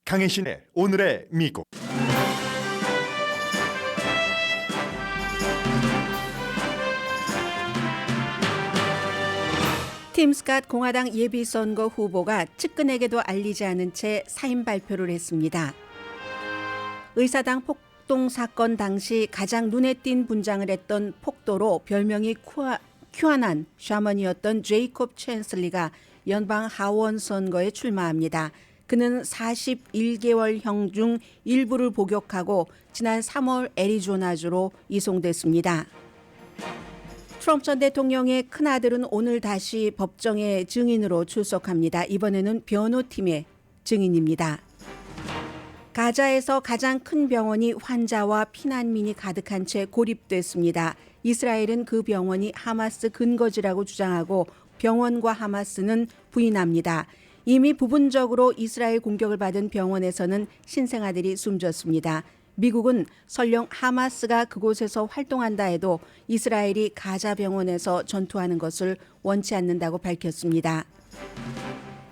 강혜신의 오늘의 미국. 팀 스캇 공화당 예비선거 후보가 측근에게도 알리지 않은 채 사임 발표를 했습니다. 의사당 폭동 사건 당시 가장 눈에 띈 분장을 했던 폭도로 별명이 큐아난 샤먼이었던 제이콥 챈슬리가 연방 하원 선거에 출마합니다. 그는 41개월형 중 일부를 복역하고 지난 3월 애리조나주로 이송됐습니다. 트럼프 전 대통령의 큰아들은 오늘 다시 법정에 증인으로 출석합니다. 이번에는 변호팀의 증인입니다. 가자에서 가장 큰 병원이 환자와 피난민이 가득한 채 고립됐습니다. 이스라엘은 그 병원이 하마스 근거지라고 주장하고 병원과 하마스는 부인합니다. 이미 부분적으로 이스라엘 공격을 받은 병원에서는 신생아들이 숨졌습니다. 미국은 설령 하마스가 그곳에서 활동한다 해도 이스라엘이 가자 병원에서 전투하는 것을 원치 않는다고 밝혔습니다.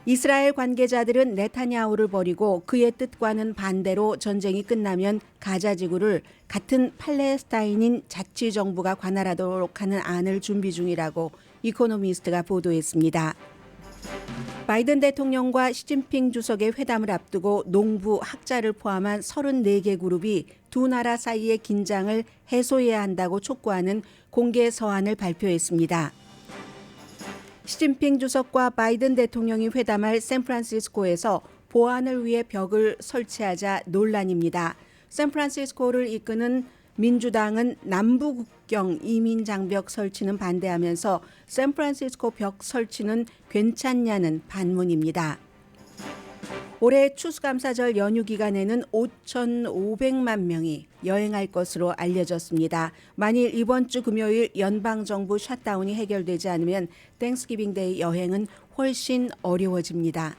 이스라엘 관계자들은 네타냐후를 버리고 그의 뜻과는 반대로 전쟁이 끝나면 가자 지구를 같은 팔레스타인인 자치정부가 관할하도록 하는 안을 준비 중이라고 이코노미스트가 보도했습니다. 바이든 대통령과 시진핑 주석의 회담을 앞두고 농부, 학자를 포함한 34개 그룹이 두 나라 사이의 긴장을 해소해야 한다고 촉구하는 공개 서한을 발표했습니다. 시진핑 주석과 바이든 대통령이 회담할 샌프란시스코에서 보안을 위해 벽을 설치하자 논란입니다. 샌프란시스코를 이끄는 민주당은 남부국경 이민장벽 설치는 반대하면서 샌프란시스코 벽 설치는 괜찮냐는 반문입니다. 올해 추수감사절 연휴 기간에는 5,500만 명이 여행할 것으로 알려졌습니다. 만일 이번 주 금요일 연방정부 셧다운이 해결되지 않으면 땡스기빙데이 여행은 훨씬 어려워집니다.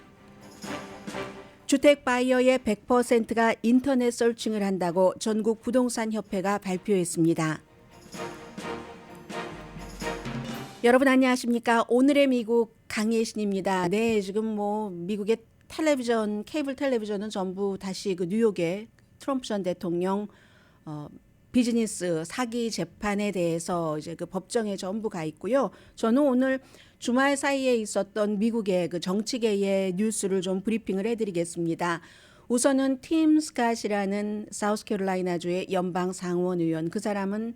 주택 바이어의 100%가 인터넷 서칭을 한다고 전국 부동산 협회가 발표했습니다. 여러분 안녕하십니까? 오늘의 미국 강예신입니다. 네, 지금 미국의 텔레비전, 케이블 텔레비전은 전부 다시 그 뉴욕의 트럼프 전 대통령 비즈니스 사기 재판에 대해서 이제 그 법정에 전부 가 있고요. 저는 오늘 주말 사이에 있었던 미국의 그 정치계의 뉴스를 좀 브리핑을 해드리겠습니다. 우선은 팀 스캇이라는 사우스캐롤라이나주의 연방 상원 의원, 그 사람은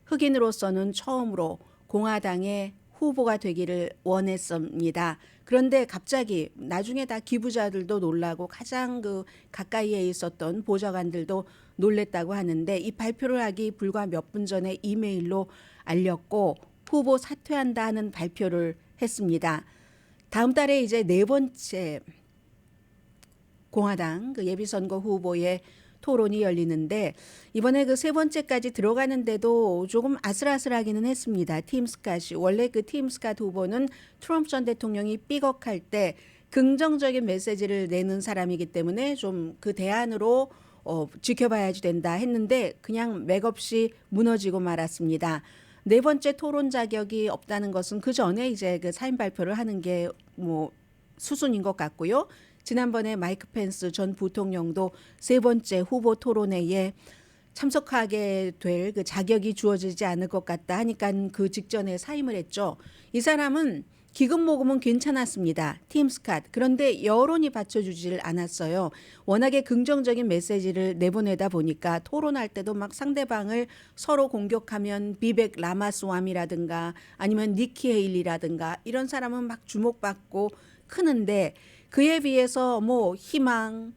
흑인으로서는 처음으로 공화당의 후보가 되기를 원했습니다. 그런데 갑자기 나중에 다 기부자들도 놀라고 가장 그 가까이에 있었던 보좌관들도 놀랬다고 하는데 이 발표를 하기 불과 몇 분 전에 이메일로 알렸고 후보 사퇴한다 하는 발표를 했습니다. 다음 달에 이제 네 번째 공화당 그 예비선거 후보의 토론이 열리는데 이번에 그 세 번째까지 들어가는데도 조금 아슬아슬하기는 했습니다. 팀 스캇이 원래 그 팀 스캇 후보는 트럼프 전 대통령이 삐걱할 때 긍정적인 메시지를 내는 사람이기 때문에 좀 그 대안으로 지켜봐야지 된다 했는데 그냥 맥없이 무너지고 말았습니다. 네 번째 토론 자격이 없다는 것은 그 전에 이제 그 사임 발표를 하는 게 수순인 것 같고요. 지난번에 마이크 펜스 전 부통령도 세 번째 후보 토론회에 참석하게 될 그 자격이 주어지지 않을 것 같다 하니까 그 직전에 사임을 했죠. 이 사람은 기금 모금은 괜찮았습니다. 팀 스캇. 그런데 여론이 받쳐주질 않았어요. 워낙에 긍정적인 메시지를 내보내다 보니까 토론할 때도 막 상대방을 서로 공격하면 비벡 라마스와미라든가 아니면 니키 헤일리라든가 이런 사람은 막 주목받고 크는데 그에 비해서 희망,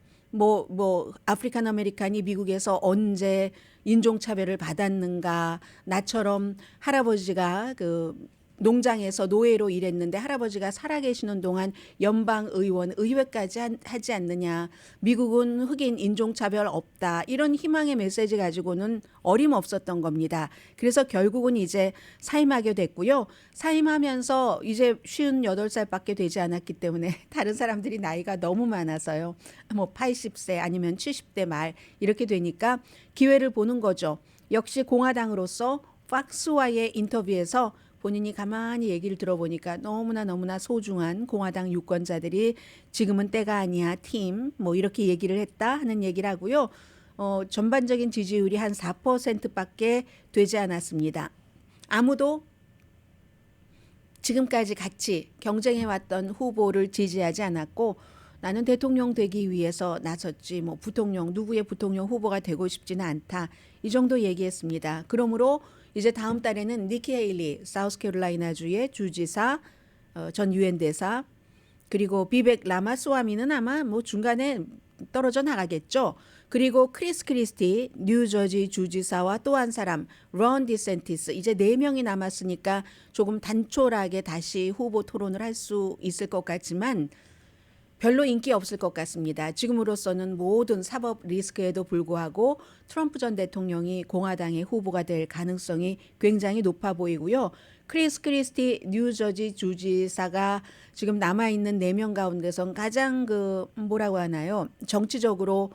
아프리칸 아메리칸이 미국에서 언제 인종차별을 받았는가, 나처럼 할아버지가 그 농장에서 노예로 일했는데 할아버지가 살아계시는 동안 연방의원, 의회까지 하지 않느냐. 미국은 흑인 인종차별 없다. 이런 희망의 메시지 가지고는 어림없었던 겁니다. 그래서 결국은 이제 사임하게 됐고요. 사임하면서 이제 58살밖에 되지 않았기 때문에 다른 사람들이 나이가 너무 많아서요. 80세 아니면 70대 말 이렇게 되니까 기회를 보는 거죠. 역시 공화당으로서 팍스와의 인터뷰에서 본인이 가만히 얘기를 들어보니까 너무나 소중한 공화당 유권자들이 지금은 때가 아니야 팀 뭐 이렇게 얘기를 했다 하는 얘기를 하고요. 전반적인 지지율이 한 4%밖에 되지 않았습니다. 아무도 지금까지 같이 경쟁해왔던 후보를 지지하지 않았고 나는 대통령 되기 위해서 나섰지 뭐 부통령 누구의 부통령 후보가 되고 싶지는 않다 이 정도 얘기했습니다. 그러므로 이제 다음 달에는 니키 헤일리 사우스캐롤라이나주의 주지사 전 유엔 대사 그리고 비벡 라마스와미는 아마 뭐 중간에 떨어져 나가겠죠. 그리고 크리스 크리스티 뉴저지 주지사와 또 한 사람 런 디센티스 이제 4명이 남았으니까 조금 단촐하게 다시 후보 토론을 할 수 있을 것 같지만 별로 인기 없을 것 같습니다. 지금으로서는 모든 사법 리스크에도 불구하고 트럼프 전 대통령이 공화당의 후보가 될 가능성이 굉장히 높아 보이고요. 크리스 크리스티 뉴저지 주지사가 지금 남아있는 4명 가운데선 가장 뭐라고 하나요? 정치적으로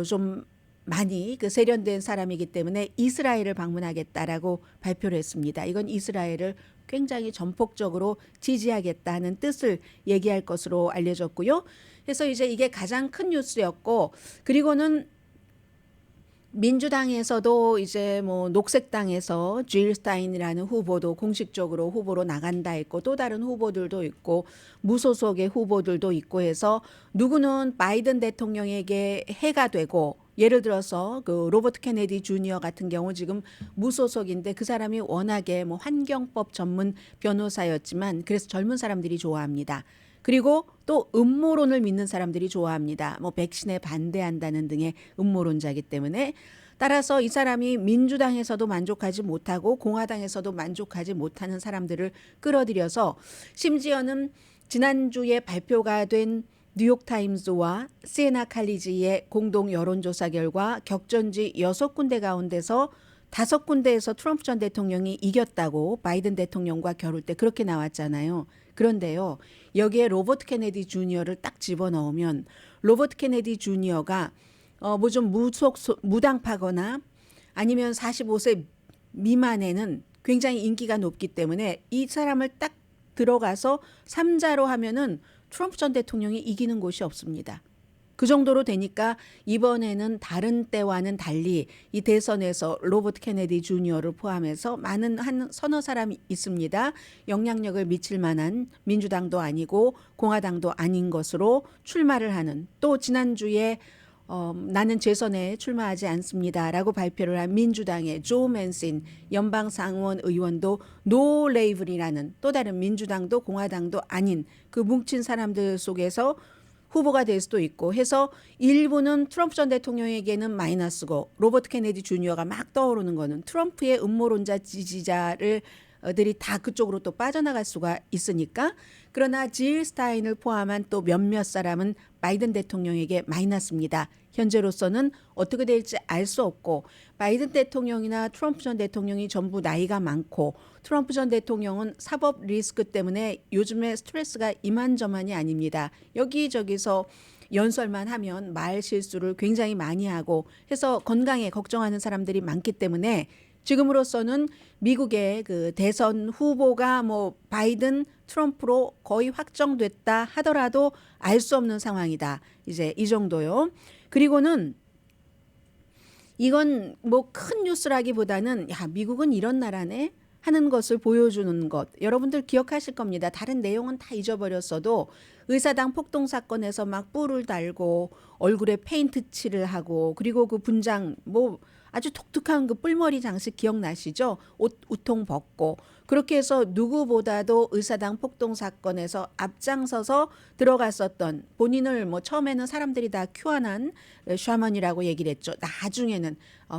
좀 많이 세련된 사람이기 때문에 이스라엘을 방문하겠다라고 발표를 했습니다. 이건 이스라엘을 굉장히 전폭적으로 지지하겠다는 뜻을 얘기할 것으로 알려졌고요. 그래서 이제 이게 가장 큰 뉴스였고 그리고는 민주당에서도 이제 뭐 녹색당에서 질 스타인이라는 후보도 공식적으로 후보로 나간다 했고 또 다른 후보들도 있고 무소속의 후보들도 있고 해서 누구는 바이든 대통령에게 해가 되고 예를 들어서 그 로버트 케네디 주니어 같은 경우 지금 무소속인데 그 사람이 워낙에 뭐 환경법 전문 변호사였지만 그래서 젊은 사람들이 좋아합니다. 그리고 또 음모론을 믿는 사람들이 좋아합니다. 뭐 백신에 반대한다는 등의 음모론자이기 때문에 따라서 이 사람이 민주당에서도 만족하지 못하고 공화당에서도 만족하지 못하는 사람들을 끌어들여서 심지어는 지난주에 발표가 된 뉴욕타임스와 시에나 칼리지의 공동 여론조사 결과 격전지 6군데 가운데서 5군데에서 트럼프 전 대통령이 이겼다고 바이든 대통령과 겨룰 때 그렇게 나왔잖아요. 그런데요. 여기에 로버트 케네디 주니어를 딱 집어넣으면 로버트 케네디 주니어가 뭐 좀 무당파거나 아니면 45세 미만에는 굉장히 인기가 높기 때문에 이 사람을 딱 들어가서 3자로 하면은 트럼프 전 대통령이 이기는 곳이 없습니다. 그 정도로 되니까 이번에는 다른 때와는 달리 이 대선에서 로버트 케네디 주니어를 포함해서 많은 한 서너 사람이 있습니다. 영향력을 미칠 만한 민주당도 아니고 공화당도 아닌 것으로 출마를 하는 또 지난주에 나는 재선에 출마하지 않습니다라고 발표를 한 민주당의 조 맨신 연방상원 의원도 노 레이블이라는 또 다른 민주당도 공화당도 아닌 그 뭉친 사람들 속에서 후보가 될 수도 있고 해서 일부는 트럼프 전 대통령에게는 마이너스고 로버트 케네디 주니어가 막 떠오르는 거는 트럼프의 음모론자 지지자들이 다 그쪽으로 또 빠져나갈 수가 있으니까 그러나 질 스타인을 포함한 또 몇몇 사람은 바이든 대통령에게 마이너스입니다. 현재로서는 어떻게 될지 알 수 없고 바이든 대통령이나 트럼프 전 대통령이 전부 나이가 많고 트럼프 전 대통령은 사법 리스크 때문에 요즘에 스트레스가 이만저만이 아닙니다. 여기저기서 연설만 하면 말 실수를 굉장히 많이 하고 해서 건강에 걱정하는 사람들이 많기 때문에 지금으로서는 미국의 그 대선 후보가 뭐 바이든 트럼프로 거의 확정됐다 하더라도 알 수 없는 상황이다. 이제 이 정도요. 그리고는 이건 뭐 큰 뉴스라기보다는 야, 미국은 이런 나라네 하는 것을 보여주는 것. 여러분들 기억하실 겁니다. 다른 내용은 다 잊어버렸어도 의사당 폭동 사건에서 막 뿔을 달고 얼굴에 페인트 칠을 하고 그리고 그 분장 뭐 아주 독특한 그 뿔머리 장식 기억나시죠? 옷 우통 벗고 그렇게 해서 누구보다도 의사당 폭동 사건에서 앞장서서 들어갔었던 본인을 뭐 처음에는 사람들이 다 큐안한 샤먼이라고 얘기를 했죠. 나중에는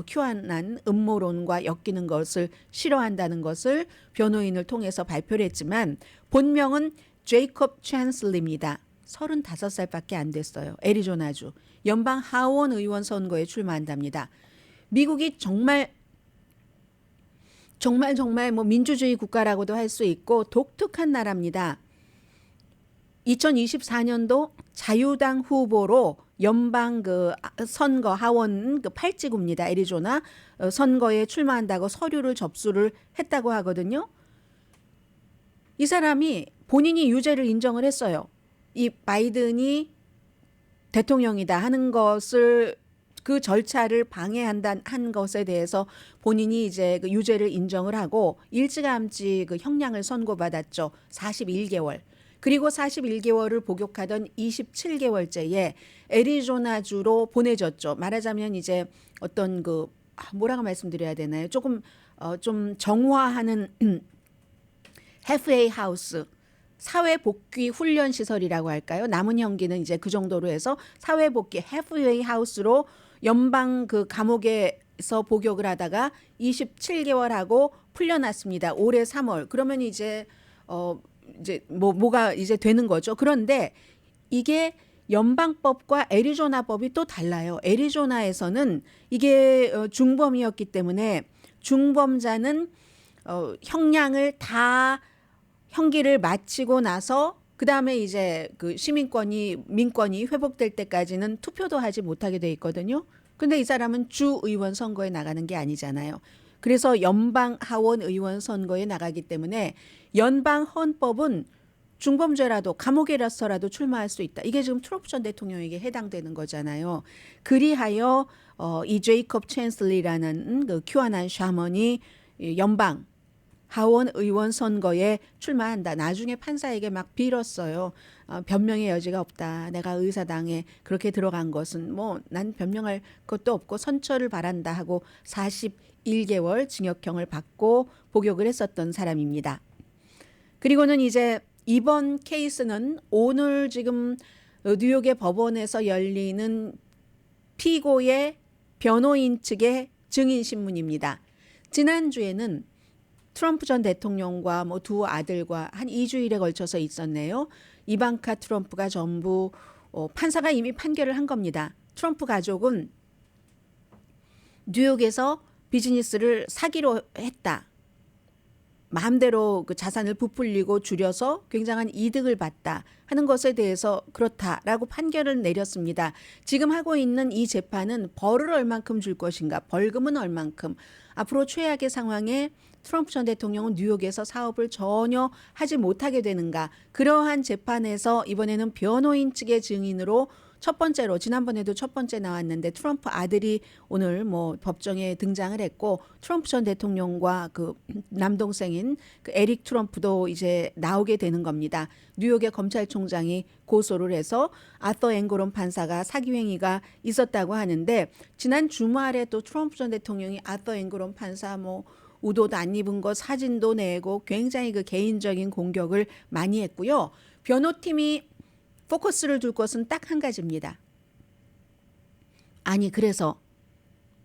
큐안한 음모론과 엮이는 것을 싫어한다는 것을 변호인을 통해서 발표를 했지만 본명은 제이콥 찬슬리입니다. 35살밖에 안 됐어요. 애리조나주 연방 하원 의원 선거에 출마한답니다. 미국이 정말 뭐 민주주의 국가라고도 할 수 있고 독특한 나라입니다. 2024년도 자유당 후보로 연방 그 선거 하원 그 8지구입니다. 애리조나 선거에 출마한다고 서류를 접수를 했다고 하거든요. 이 사람이 본인이 유죄를 인정을 했어요. 이 바이든이 대통령이다 하는 것을 그 절차를 방해한다 한 것에 대해서 본인이 이제 그 유죄를 인정을 하고 일찌감치 그 형량을 선고받았죠. 41개월. 그리고 41개월을 복역하던 27개월째에 애리조나주로 보내졌죠. 말하자면 이제 어떤 그 뭐라고 말씀드려야 되나요? 조금 좀 정화하는 halfway 하우스, 사회복귀 훈련 시설이라고 할까요? 남은 형기는 이제 그 정도로 해서 사회복귀 halfway 하우스로 연방 그 감옥에서 복역을 하다가 27개월 하고 풀려났습니다. 올해 3월. 그러면 이제 이제 뭐가 이제 되는 거죠. 그런데 이게 연방법과 애리조나법이 또 달라요. 애리조나에서는 이게 중범이었기 때문에 중범자는 형량을 다 형기를 마치고 나서 그 다음에 이제 그 민권이 회복될 때까지는 투표도 하지 못하게 돼 있거든요. 근데 이 사람은 주 의원 선거에 나가는 게 아니잖아요. 그래서 연방 하원 의원 선거에 나가기 때문에 연방 헌법은 중범죄라도 감옥에라서라도 출마할 수 있다. 이게 지금 트럼프 전 대통령에게 해당되는 거잖아요. 그리하여 이 제이콥 챈슬리라는 그 큐아난 샤먼이 연방 하원 의원 선거에 출마한다. 나중에 판사에게 막 빌었어요. 변명의 여지가 없다. 내가 의사당에 그렇게 들어간 것은 뭐 난 변명할 것도 없고 선처를 바란다 하고 41개월 징역형을 받고 복역을 했었던 사람입니다. 그리고는 이제 이번 케이스는 오늘 지금 뉴욕의 법원에서 열리는 피고의 변호인 측의 증인 신문입니다. 지난주에는 트럼프 전 대통령과 뭐 두 아들과 한 2주일에 걸쳐서 있었네요. 이방카 트럼프가 전부 판사가 이미 판결을 한 겁니다. 트럼프 가족은 뉴욕에서 비즈니스를 사기로 했다. 마음대로 그 자산을 부풀리고 줄여서 굉장한 이득을 봤다 하는 것에 대해서 그렇다라고 판결을 내렸습니다. 지금 하고 있는 이 재판은 벌을 얼만큼 줄 것인가, 벌금은 얼만큼, 앞으로 최악의 상황에 트럼프 전 대통령은 뉴욕에서 사업을 전혀 하지 못하게 되는가, 그러한 재판에서 이번에는 변호인 측의 증인으로 첫 번째로, 지난번에도 첫 번째 나왔는데 트럼프 아들이 오늘 뭐 법정에 등장을 했고, 트럼프 전 대통령과 그 남동생인 그 에릭 트럼프도 이제 나오게 되는 겁니다. 뉴욕의 검찰총장이 고소를 해서 아서 앵고론 판사가 사기 행위가 있었다고 하는데, 지난 주말에 또 트럼프 전 대통령이 아서 앵고론 판사 뭐 우도도 안 입은 거 사진도 내고 굉장히 그 개인적인 공격을 많이 했고요. 변호팀이 포커스를 둘 것은 딱 한 가지입니다. 아니, 그래서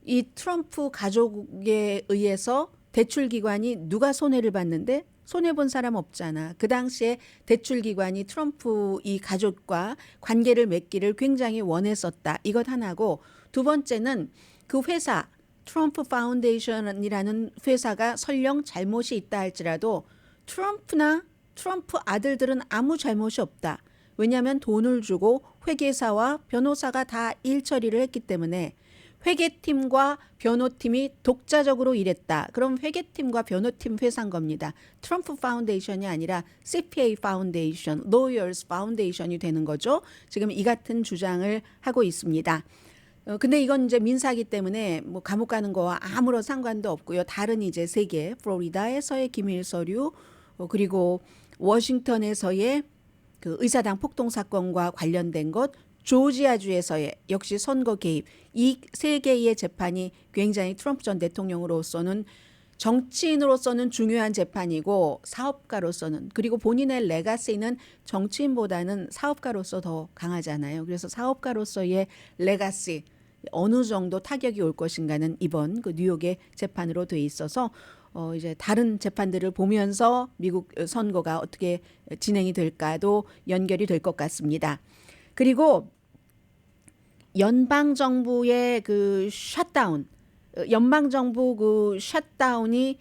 이 트럼프 가족에 의해서 대출기관이 누가 손해를 봤는데 손해본 사람 없잖아. 그 당시에 대출기관이 트럼프 이 가족과 관계를 맺기를 굉장히 원했었다. 이것 하나고, 두 번째는 그 회사 트럼프 파운데이션이라는 회사가 설령 잘못이 있다 할지라도 트럼프나 트럼프 아들들은 아무 잘못이 없다. 왜냐하면 돈을 주고 회계사와 변호사가 다 일 처리를 했기 때문에 회계팀과 변호팀이 독자적으로 일했다. 그럼 회계팀과 변호팀 회사인 겁니다. 트럼프 파운데이션이 아니라 CPA 파운데이션, Lawyers Foundation이 되는 거죠. 지금 이 같은 주장을 하고 있습니다. 근데 이건 이제 민사기 때문에 뭐 감옥 가는 거와 아무런 상관도 없고요. 다른 이제 세계, 플로리다에서의 기밀 서류, 그리고 워싱턴에서의 그 의사당 폭동 사건과 관련된 것, 조지아주에서의 역시 선거 개입, 이 세 개의 재판이 굉장히 트럼프 전 대통령으로서는, 정치인으로서는 중요한 재판이고, 사업가로서는, 그리고 본인의 레가시는 정치인보다는 사업가로서 더 강하잖아요. 그래서 사업가로서의 레가시, 어느 정도 타격이 올 것인가는 이번 그 뉴욕의 재판으로 돼 있어서 이제 다른 재판들을 보면서 미국 선거가 어떻게 진행이 될까도 연결이 될 것 같습니다. 그리고 연방 정부의 그 셧다운, 연방 정부 그 셧다운이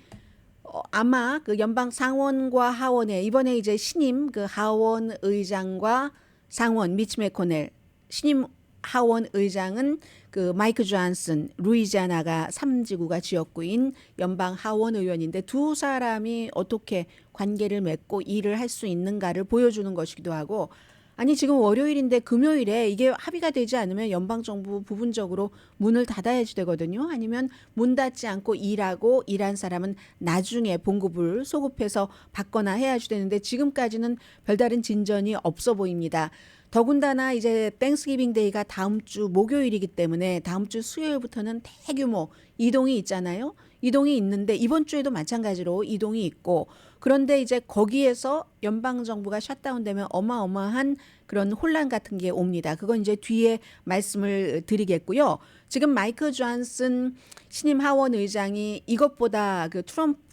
아마 그 연방 상원과 하원에 이번에 이제 신임 그 하원 의장과 상원 미치 매코넬 신임 하원 의장은 그 마이크 존슨, 루이지아나가 3지구가 지역구인 연방 하원 의원인데 두 사람이 어떻게 관계를 맺고 일을 할 수 있는가를 보여주는 것이기도 하고 아니 지금 월요일인데 금요일에 이게 합의가 되지 않으면 연방정부 부분적으로 문을 닫아야지 되거든요. 아니면 문 닫지 않고 일하고 일한 사람은 나중에 봉급을 소급해서 받거나 해야지 되는데 지금까지는 별다른 진전이 없어 보입니다. 더군다나 이제 땡스기빙 데이가 다음 주 목요일이기 때문에 다음 주 수요일부터는 대규모 이동이 있잖아요. 이동이 있는데 이번 주에도 마찬가지로 이동이 있고 그런데 이제 거기에서 연방 정부가 셧다운되면 어마어마한 그런 혼란 같은 게 옵니다. 그건 이제 뒤에 말씀을 드리겠고요. 지금 마이크 존슨 신임 하원 의장이 이것보다 그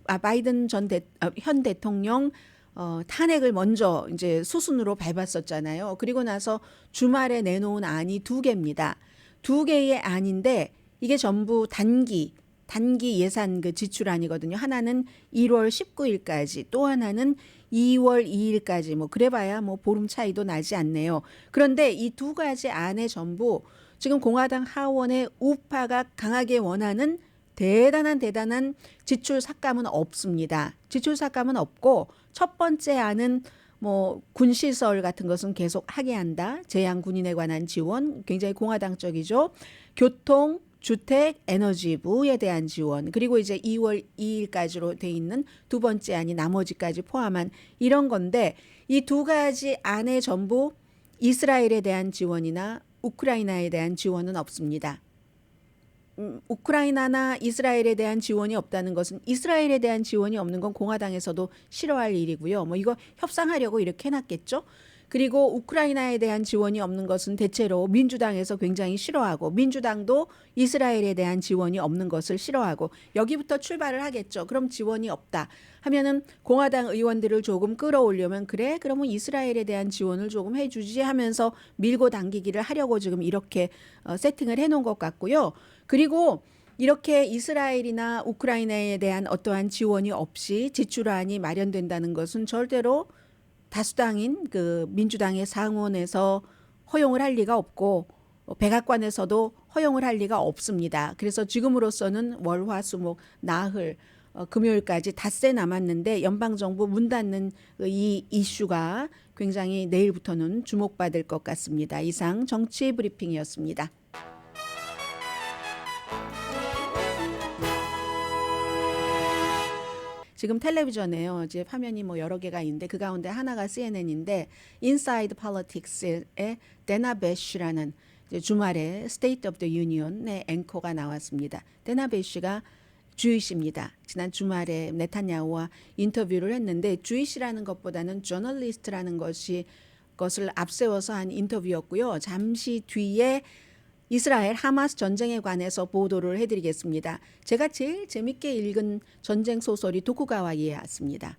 바이든 현 대통령 탄핵을 먼저 이제 수순으로 밟았었잖아요. 그리고 나서 주말에 내놓은 안이 두 개입니다. 두 개의 안인데 이게 전부 단기 예산 그 지출안이거든요. 하나는 1월 19일까지, 또 하나는 2월 2일까지. 뭐 그래봐야 뭐 보름 차이도 나지 않네요. 그런데 이 두 가지 안에 전부 지금 공화당 하원의 우파가 강하게 원하는 대단한 지출 삭감은 없습니다. 지출 삭감은 없고 첫 번째 안은 뭐 군시설 같은 것은 계속 하게 한다. 재향 군인에 관한 지원 굉장히 공화당 쪽이죠. 교통 주택 에너지부에 대한 지원 그리고 이제 2월 2일까지로 돼 있는 두 번째 안이 나머지까지 포함한 이런 건데 이 두 가지 안에 전부 이스라엘에 대한 지원이나 우크라이나에 대한 지원은 없습니다. 우크라이나나 이스라엘에 대한 지원이 없다는 것은 이스라엘에 대한 지원이 없는 건 공화당에서도 싫어할 일이고요. 뭐 이거 협상하려고 이렇게 해놨겠죠. 그리고 우크라이나에 대한 지원이 없는 것은 대체로 민주당에서 굉장히 싫어하고 민주당도 이스라엘에 대한 지원이 없는 것을 싫어하고 여기부터 출발을 하겠죠. 그럼 지원이 없다 하면은 공화당 의원들을 조금 끌어올려면 그래? 그러면 이스라엘에 대한 지원을 조금 해주지 하면서 밀고 당기기를 하려고 지금 이렇게 세팅을 해놓은 것 같고요. 그리고 이렇게 이스라엘이나 우크라이나에 대한 어떠한 지원이 없이 지출안이 마련된다는 것은 절대로 다수당인 그 민주당의 상원에서 허용을 할 리가 없고 백악관에서도 허용을 할 리가 없습니다. 그래서 지금으로서는 월, 화, 수, 목, 나흘 금요일까지 닷새 남았는데 연방정부 문 닫는 이 이슈가 굉장히 내일부터는 주목받을 것 같습니다. 이상 정치 브리핑이었습니다. 지금 텔레비전에요. 이제 화면이 뭐 여러 개가 있는데 그 가운데 하나가 CNN인데 Inside Politics의 데나 배쉬라는 주말에 State of the Union의 앵커가 나왔습니다. 데나 배쉬가 주이시입니다. 지난 주말에 네타냐후와 인터뷰를 했는데 주이시라는 것보다는 저널리스트라는 것을 앞세워서 한 인터뷰였고요. 잠시 뒤에 이스라엘 하마스 전쟁에 관해서 보도를 해드리겠습니다. 제가 제일 재밌게 읽은 전쟁 소설이 도쿠가와 이에야스입니다.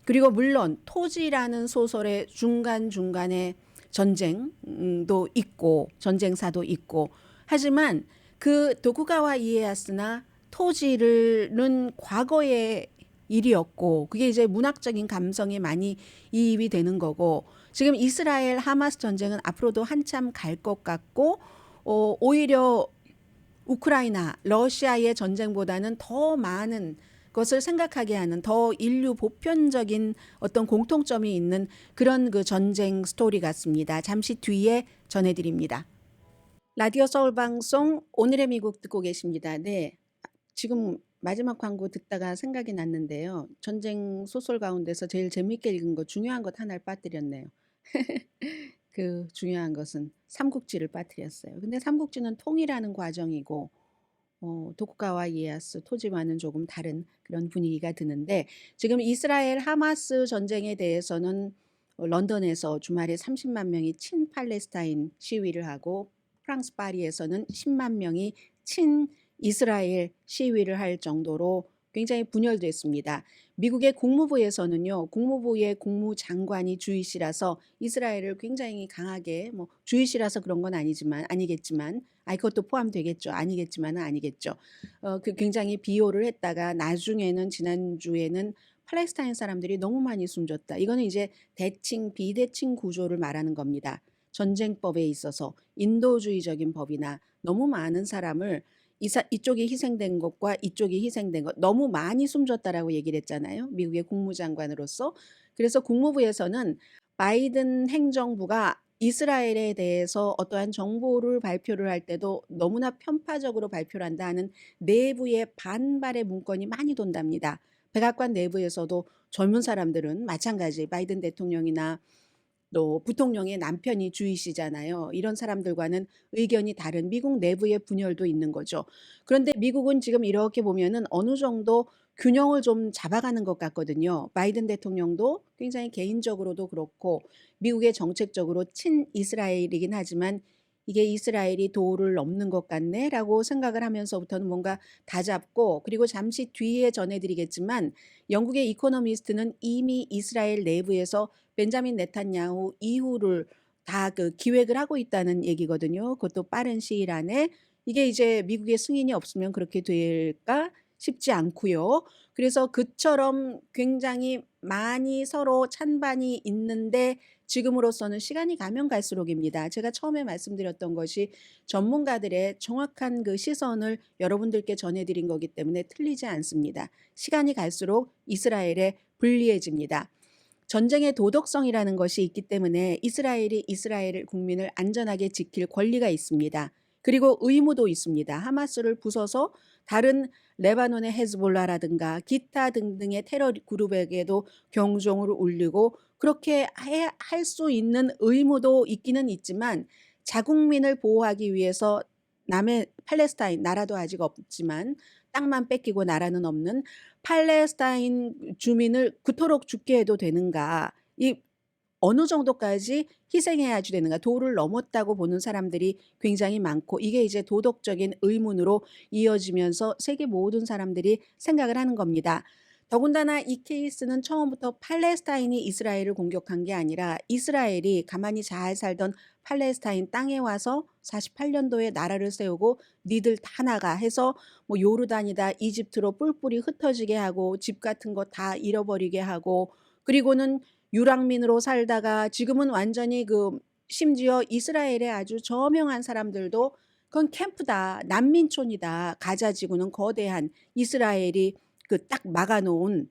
그리고 물론 토지라는 소설의 중간중간에 전쟁도 있고 전쟁사도 있고 하지만 그 도쿠가와 이에야스나 토지는 과거의 일이었고 그게 이제 문학적인 감성에 많이 이입이 되는 거고 지금 이스라엘 하마스 전쟁은 앞으로도 한참 갈 것 같고 오히려 우크라이나, 러시아의 전쟁보다는 더 많은 것을 생각하게 하는 더 인류 보편적인 어떤 공통점이 있는 그런 그 전쟁 스토리 같습니다. 잠시 뒤에 전해드립니다. 라디오 서울 방송 오늘의 미국 듣고 계십니다. 네, 지금 마지막 광고 듣다가 생각이 났는데요. 전쟁 소설 가운데서 제일 재밌게 읽은 거 중요한 것 하나를 빠뜨렸네요. 그 중요한 것은 삼국지를 빠뜨렸어요. 근데 삼국지는 통일하는 과정이고 도쿠가와 이에야스 토지와는 조금 다른 그런 분위기가 드는데 지금 이스라엘 하마스 전쟁에 대해서는 런던에서 주말에 30만 명이 친팔레스타인 시위를 하고 프랑스 파리에서는 10만 명이 친이스라엘 시위를 할 정도로 굉장히 분열됐습니다. 미국의 국무부에서는요. 국무부의 국무장관이 주이시라서 이스라엘을 굉장히 강하게 뭐 주이시라서 그런 건 아니겠지만 그것도 포함되겠죠. 아니겠지만은 아니겠죠. 굉장히 비호를 했다가 나중에는 지난주에는 팔레스타인 사람들이 너무 많이 숨졌다. 이거는 이제 대칭 비대칭 구조를 말하는 겁니다. 전쟁법에 있어서 인도주의적인 법이나 너무 많은 사람을 이쪽이 희생된 것과 이쪽이 희생된 것 너무 많이 숨졌다라고 얘기를 했잖아요. 미국의 국무장관으로서. 그래서 국무부에서는 바이든 행정부가 이스라엘에 대해서 어떠한 정보를 발표를 할 때도 너무나 편파적으로 발표를 한다 하는 내부의 반발의 문건이 많이 돈답니다. 백악관 내부에서도 젊은 사람들은 마찬가지 바이든 대통령이나 또 부통령의 남편이 주이시잖아요. 이런 사람들과는 의견이 다른 미국 내부의 분열도 있는 거죠. 그런데 미국은 지금 이렇게 보면은 어느 정도 균형을 좀 잡아가는 것 같거든요. 바이든 대통령도 굉장히 개인적으로도 그렇고 미국의 정책적으로 친이스라엘이긴 하지만 이게 이스라엘이 도를 넘는 것 같네라고 생각을 하면서부터는 뭔가 다잡고 그리고 잠시 뒤에 전해드리겠지만 영국의 이코노미스트는 이미 이스라엘 내부에서 벤자민 네탄야후 이후를 다 그 기획을 하고 있다는 얘기거든요. 그것도 빠른 시일 안에 이게 이제 미국의 승인이 없으면 그렇게 될까 싶지 않고요. 그래서 그처럼 굉장히 많이 서로 찬반이 있는데 지금으로서는 시간이 가면 갈수록입니다. 제가 처음에 말씀드렸던 것이 전문가들의 정확한 그 시선을 여러분들께 전해드린 거기 때문에 틀리지 않습니다. 시간이 갈수록 이스라엘에 불리해집니다. 전쟁의 도덕성이라는 것이 있기 때문에 이스라엘이 이스라엘 국민을 안전하게 지킬 권리가 있습니다. 그리고 의무도 있습니다. 하마스를 부숴서 다른 레바논의 헤즈볼라라든가 기타 등등의 테러 그룹에게도 경종을 울리고 그렇게 할 수 있는 의무도 있기는 있지만 자국민을 보호하기 위해서 남의 팔레스타인 나라도 아직 없지만 땅만 뺏기고 나라는 없는 팔레스타인 주민을 그토록 죽게 해도 되는가? 이 어느 정도까지 희생해야 되는가? 도를 넘었다고 보는 사람들이 굉장히 많고 이게 이제 도덕적인 의문으로 이어지면서 세계 모든 사람들이 생각을 하는 겁니다. 더군다나 이 케이스는 처음부터 팔레스타인이 이스라엘을 공격한 게 아니라 이스라엘이 가만히 잘 살던 팔레스타인 땅에 와서 48년도에 나라를 세우고 니들 다 나가 해서 뭐 요르단이다 이집트로 뿔뿔이 흩어지게 하고 집 같은 거 다 잃어버리게 하고 그리고는 유랑민으로 살다가 지금은 완전히 그 심지어 이스라엘의 아주 저명한 사람들도 그건 캠프다 난민촌이다 가자 지구는 거대한 이스라엘이 그 딱 막아놓은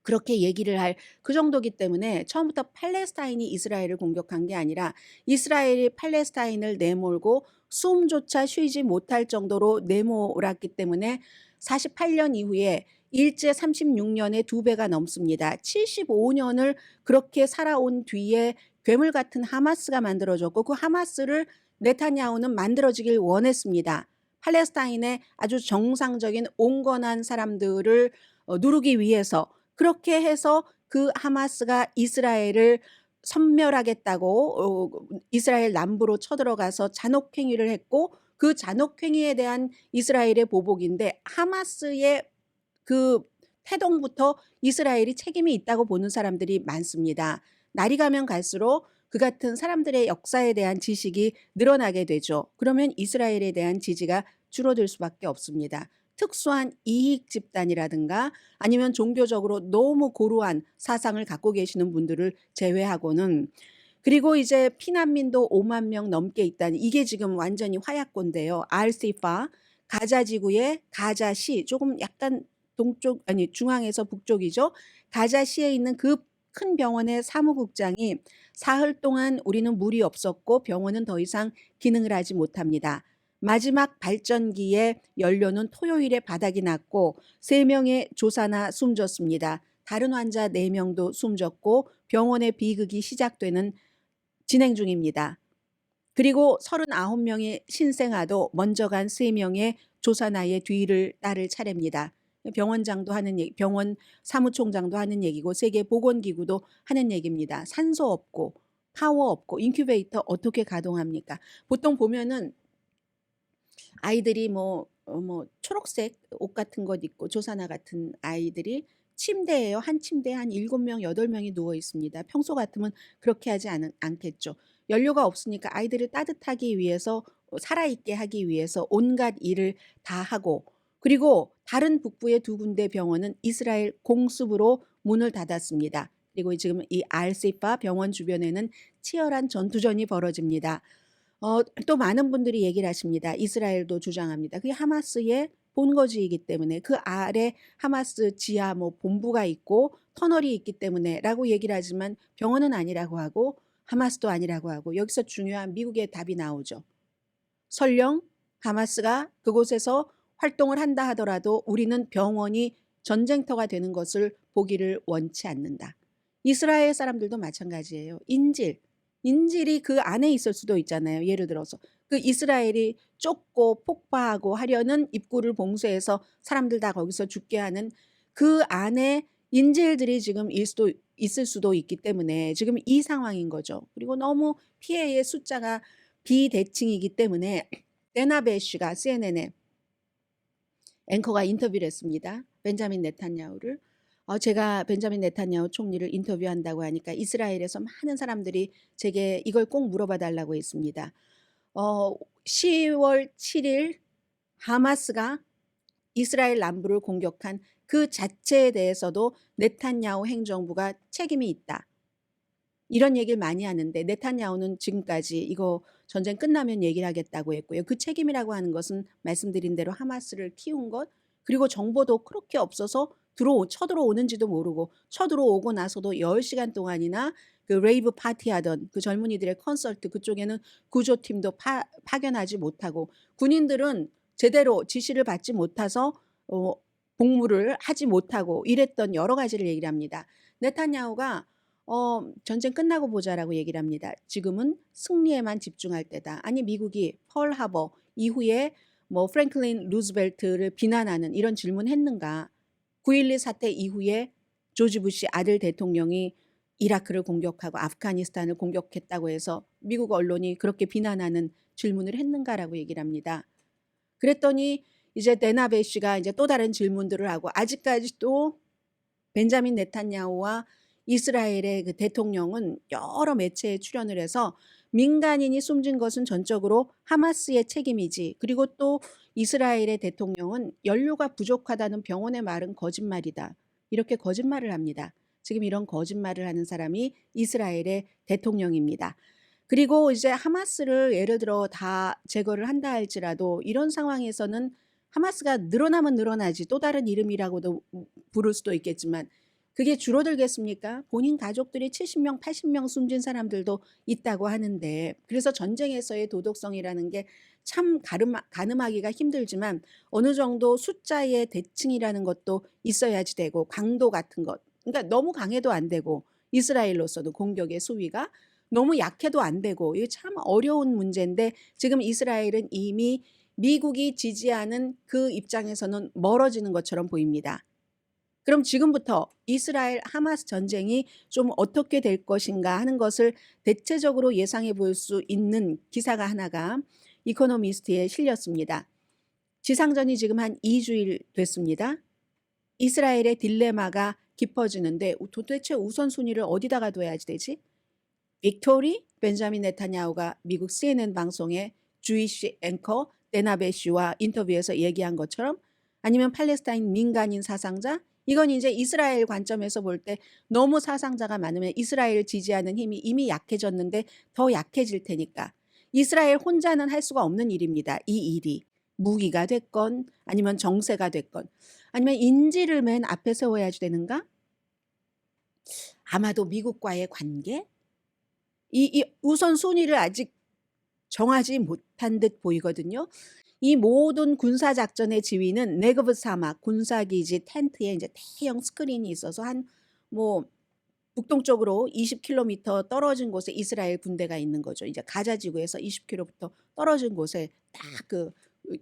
그렇게 얘기를 할 그 정도기 때문에 처음부터 팔레스타인이 이스라엘을 공격한 게 아니라 이스라엘이 팔레스타인을 내몰고 숨조차 쉬지 못할 정도로 내몰았기 때문에 48년 이후에 일제 36년의 2배가 넘습니다. 75년을 그렇게 살아온 뒤에 괴물 같은 하마스가 만들어졌고 그 하마스를 네타냐후는 만들어지길 원했습니다. 팔레스타인의 아주 정상적인 온건한 사람들을 누르기 위해서 그렇게 해서 그 하마스가 이스라엘을 섬멸하겠다고 이스라엘 남부로 쳐들어가서 잔혹행위를 했고 그 잔혹행위에 대한 이스라엘의 보복인데 하마스의 그 태동부터 이스라엘이 책임이 있다고 보는 사람들이 많습니다. 날이 가면 갈수록 그 같은 사람들의 역사에 대한 지식이 늘어나게 되죠. 그러면 이스라엘에 대한 지지가 줄어들 수밖에 없습니다. 특수한 이익 집단이라든가 아니면 종교적으로 너무 고루한 사상을 갖고 계시는 분들을 제외하고는 그리고 이제 피난민도 5만 명 넘게 있다는 이게 지금 완전히 화약고인데요. 알시파 가자 지구의 가자시 조금 약간 동쪽 아니 중앙에서 북쪽이죠. 가자시에 있는 그 큰 병원의 사무국장이 사흘 동안 우리는 물이 없었고 병원은 더 이상 기능을 하지 못합니다. 마지막 발전기의 연료는 토요일에 바닥이 났고 3명의 조사나 숨졌습니다. 다른 환자 4명도 숨졌고 병원의 비극이 시작되는 진행 중입니다. 그리고 39명의 신생아도 먼저 간 3명의 조사나의 뒤를 따를 차례입니다. 병원장도 하는 얘기, 병원 사무총장도 하는 얘기고 세계보건기구도 하는 얘기입니다. 산소 없고 파워 없고 인큐베이터 어떻게 가동합니까? 보통 보면은 아이들이 뭐 초록색 옷 같은 것 입고 조사나 같은 아이들이 침대예요. 한 침대에 한 7명, 8명이 누워 있습니다. 평소 같으면 그렇게 하지 않겠죠. 연료가 없으니까 아이들을 따뜻하기 위해서 살아있게 하기 위해서 온갖 일을 다 하고 그리고 다른 북부의 2군데 병원은 이스라엘 공습으로 문을 닫았습니다. 그리고 지금 이 알시파 병원 주변에는 치열한 전투전이 벌어집니다. 또 많은 분들이 얘기를 하십니다. 이스라엘도 주장합니다. 그게 하마스의 본거지이기 때문에 그 아래 하마스 지하 뭐 본부가 있고 터널이 있기 때문에라고 얘기를 하지만 병원은 아니라고 하고 하마스도 아니라고 하고 여기서 중요한 미국의 답이 나오죠. 설령 하마스가 그곳에서 활동을 한다 하더라도 우리는 병원이 전쟁터가 되는 것을 보기를 원치 않는다. 이스라엘 사람들도 마찬가지예요. 인질이 그 안에 있을 수도 있잖아요. 예를 들어서 그 이스라엘이 쫓고 폭파하고 하려는 입구를 봉쇄해서 사람들 다 거기서 죽게 하는 그 안에 인질들이 지금 있을 수도 있기 때문에 지금 이 상황인 거죠. 그리고 너무 피해의 숫자가 비대칭이기 때문에 데나 베시가 CNN에 앵커가 인터뷰를 했습니다. 벤자민 네탄야후를. 제가 벤자민 네탄야후 총리를 인터뷰한다고 하니까 이스라엘에서 많은 사람들이 제게 이걸 꼭 물어봐 달라고 했습니다. 10월 7일 하마스가 이스라엘 남부를 공격한 그 자체에 대해서도 네탄야후 행정부가 책임이 있다. 이런 얘기를 많이 하는데 네탄야후는 지금까지 이거 전쟁 끝나면 얘기를 하겠다고 했고요. 그 책임이라고 하는 것은 말씀드린 대로 하마스를 키운 것 그리고 정보도 그렇게 없어서 쳐들어오는지도 모르고 쳐들어오고 나서도 10시간 동안이나 그 레이브 파티하던 그 젊은이들의 컨설트 그쪽에는 구조팀도 파견하지 못하고 군인들은 제대로 지시를 받지 못해서 복무를 하지 못하고 이랬던 여러 가지를 얘기를 합니다. 네탄야후가 전쟁 끝나고 보자라고 얘기를 합니다. 지금은 승리에만 집중할 때다. 아니 미국이 펄하버 이후에 뭐 프랭클린 루즈벨트를 비난하는 이런 질문했는가? 9.12 사태 이후에 조지 부시 아들 대통령이 이라크를 공격하고 아프가니스탄을 공격했다고 해서 미국 언론이 그렇게 비난하는 질문을 했는가라고 얘기를 합니다. 그랬더니 이제 데나 베시가 이제 또 다른 질문들을 하고 아직까지도 벤자민 네탄야후와 이스라엘의 그 대통령은 여러 매체에 출연을 해서 민간인이 숨진 것은 전적으로 하마스의 책임이지 그리고 또 이스라엘의 대통령은 연료가 부족하다는 병원의 말은 거짓말이다. 이렇게 거짓말을 합니다. 지금 이런 거짓말을 하는 사람이 이스라엘의 대통령입니다. 그리고 이제 하마스를 예를 들어 다 제거를 한다 할지라도 이런 상황에서는 하마스가 늘어나면 늘어나지 또 다른 이름이라고도 부를 수도 있겠지만 그게 줄어들겠습니까? 본인 가족들이 70명, 80명 숨진 사람들도 있다고 하는데 그래서 전쟁에서의 도덕성이라는 게 참 가늠하기가 힘들지만 어느 정도 숫자의 대칭이라는 것도 있어야지 되고 강도 같은 것 그러니까 너무 강해도 안 되고 이스라엘로서도 공격의 수위가 너무 약해도 안 되고 이게 참 어려운 문제인데 지금 이스라엘은 이미 미국이 지지하는 그 입장에서는 멀어지는 것처럼 보입니다. 그럼 지금부터 이스라엘 하마스 전쟁이 좀 어떻게 될 것인가 하는 것을 대체적으로 예상해 볼 수 있는 기사가 하나가 이코노미스트에 실렸습니다. 지상전이 지금 한 2주일 됐습니다. 이스라엘의 딜레마가 깊어지는데 도대체 우선순위를 어디다가 둬야지 되지? 빅토리 벤자민 네타냐후가 미국 CNN 방송의 주이시 앵커 데나 베시와 인터뷰에서 얘기한 것처럼 아니면 팔레스타인 민간인 사상자 이건 이제 이스라엘 관점에서 볼 때 너무 사상자가 많으면 이스라엘을 지지하는 힘이 이미 약해졌는데 더 약해질 테니까 이스라엘 혼자는 할 수가 없는 일입니다. 이 일이 무기가 됐건 아니면 정세가 됐건 아니면 인질을 맨 앞에 세워야지 되는가? 아마도 미국과의 관계? 이 우선순위를 아직 정하지 못한 듯 보이거든요. 이 모든 군사작전의 지휘는 네거브 사막 군사기지 텐트에 이제 대형 스크린이 있어서 한 뭐 북동쪽으로 20km 떨어진 곳에 이스라엘 군대가 있는 거죠. 이제 가자 지구에서 20km부터 떨어진 곳에 딱 그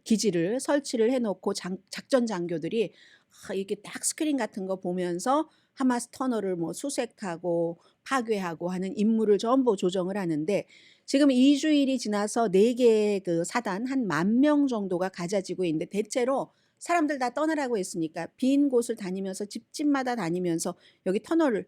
기지를 설치를 해놓고 작전 장교들이 이렇게 딱 스크린 같은 거 보면서 하마스 터널을 뭐 수색하고 파괴하고 하는 임무를 전부 조정을 하는데 지금 2주일이 지나서 4개의 그 사단 한 10,000명 정도가 가자지구에 있는데 대체로 사람들 다 떠나라고 했으니까 빈 곳을 다니면서 집집마다 다니면서 여기 터널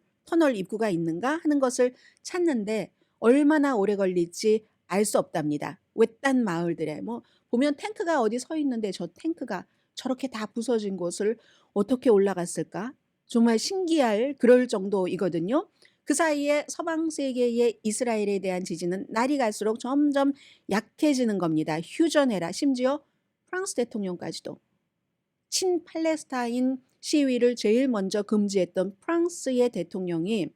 입구가 있는가 하는 것을 찾는데 얼마나 오래 걸릴지 알 수 없답니다. 외딴 마을들에 뭐 보면 탱크가 어디 서 있는데 저 탱크가 저렇게 다 부서진 곳을 어떻게 올라갔을까? 정말 신기할 그럴 정도이거든요. 그 사이에 서방 세계의 이스라엘에 대한 지지는 날이 갈수록 점점 약해지는 겁니다. 휴전해라. 심지어 프랑스 대통령까지도 친팔레스타인 시위를 제일 먼저 금지했던 프랑스의 대통령이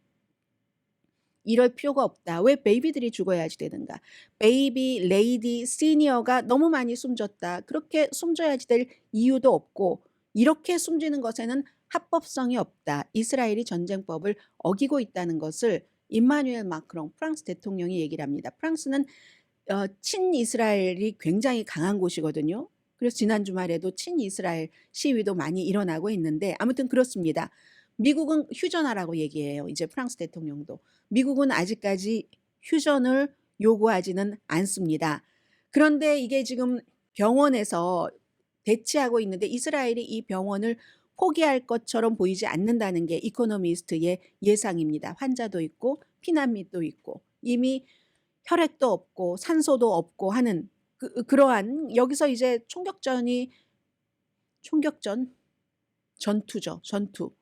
이럴 필요가 없다. 왜 베이비들이 죽어야지 되는가? 베이비, 레이디, 시니어가 너무 많이 숨졌다. 그렇게 숨져야지 될 이유도 없고 이렇게 숨지는 것에는 합법성이 없다. 이스라엘이 전쟁법을 어기고 있다는 것을 임마누엘 마크롱 프랑스 대통령이 얘기를 합니다. 프랑스는 친이스라엘이 굉장히 강한 곳이거든요. 그래서 지난 주말에도 친이스라엘 시위도 많이 일어나고 있는데 아무튼 그렇습니다. 미국은 휴전하라고 얘기해요. 이제 프랑스 대통령도. 미국은 아직까지 휴전을 요구하지는 않습니다. 그런데 이게 지금 병원에서 대치하고 있는데 이스라엘이 이 병원을 포기할 것처럼 보이지 않는다는 게 이코노미스트의 예상입니다. 환자도 있고 피난민도 있고 이미 혈액도 없고 산소도 없고 하는 그러한 여기서 이제 전투죠. 전투.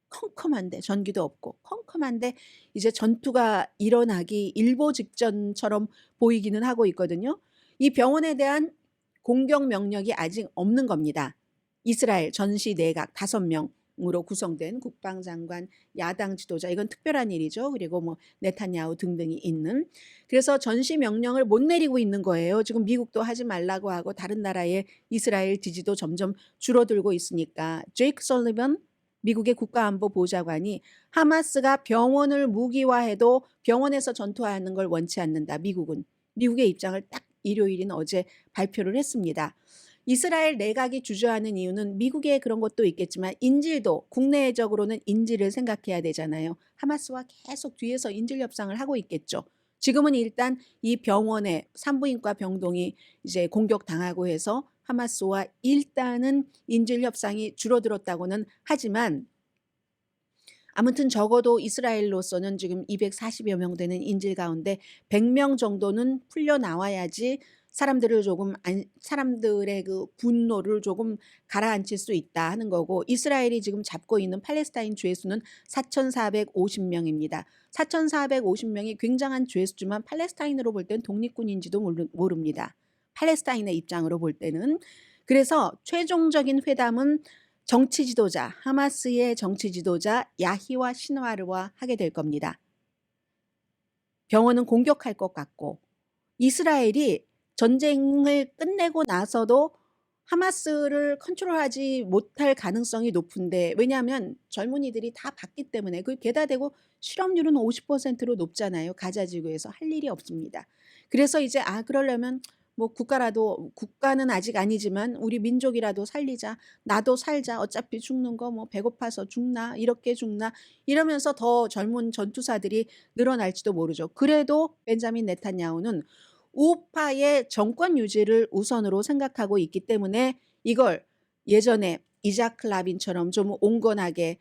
컴컴한데 전기도 없고 컴컴한데 이제 전투가 일어나기 일보 직전처럼 보이기는 하고 있거든요. 이 병원에 대한 공격 명령이 아직 없는 겁니다. 이스라엘 전시 내각 5명으로 구성된 국방장관, 야당 지도자 이건 특별한 일이죠. 그리고 뭐 네타냐후 등등이 있는 그래서 전시 명령을 못 내리고 있는 거예요. 지금 미국도 하지 말라고 하고 다른 나라의 이스라엘 지지도 점점 줄어들고 있으니까 제이크 설리번 미국의 국가안보보좌관이 하마스가 병원을 무기화해도 병원에서 전투하는 걸 원치 않는다. 미국의 입장을 딱 일요일인 어제 발표를 했습니다. 이스라엘 내각이 주저하는 이유는 미국의 그런 것도 있겠지만 인질도 국내적으로는 인질을 생각해야 되잖아요. 하마스와 계속 뒤에서 인질 협상을 하고 있겠죠. 지금은 일단 이 병원에 산부인과 병동이 이제 공격당하고 해서 하마스와 일단은 인질 협상이 줄어들었다고는 하지만 아무튼 적어도 이스라엘로서는 지금 240여 명 되는 인질 가운데 100명 정도는 풀려 나와야지 사람들의 그 분노를 조금 가라앉힐 수 있다 하는 거고 이스라엘이 지금 잡고 있는 팔레스타인 죄수는 4,450명입니다. 4,450명이 굉장한 죄수지만 팔레스타인으로 볼 땐 독립군인지도 모릅니다. 팔레스타인의 입장으로 볼 때는. 그래서 최종적인 회담은 정치 지도자, 하마스의 정치 지도자 야히와 시누아르와 하게 될 겁니다. 병원은 공격할 것 같고 이스라엘이 전쟁을 끝내고 나서도 하마스를 컨트롤하지 못할 가능성이 높은데 왜냐하면 젊은이들이 다 봤기 때문에 게다 대고 실업률은 50%로 높잖아요. 가자 지구에서 할 일이 없습니다. 그래서 이제 그러려면 뭐 국가는 아직 아니지만 우리 민족이라도 살리자. 나도 살자. 어차피 죽는 거 뭐 배고파서 죽나 이렇게 죽나 이러면서 더 젊은 전투사들이 늘어날지도 모르죠. 그래도 벤자민 네탄야후는 우파의 정권 유지를 우선으로 생각하고 있기 때문에 이걸 예전에 이자크 라빈처럼 좀 온건하게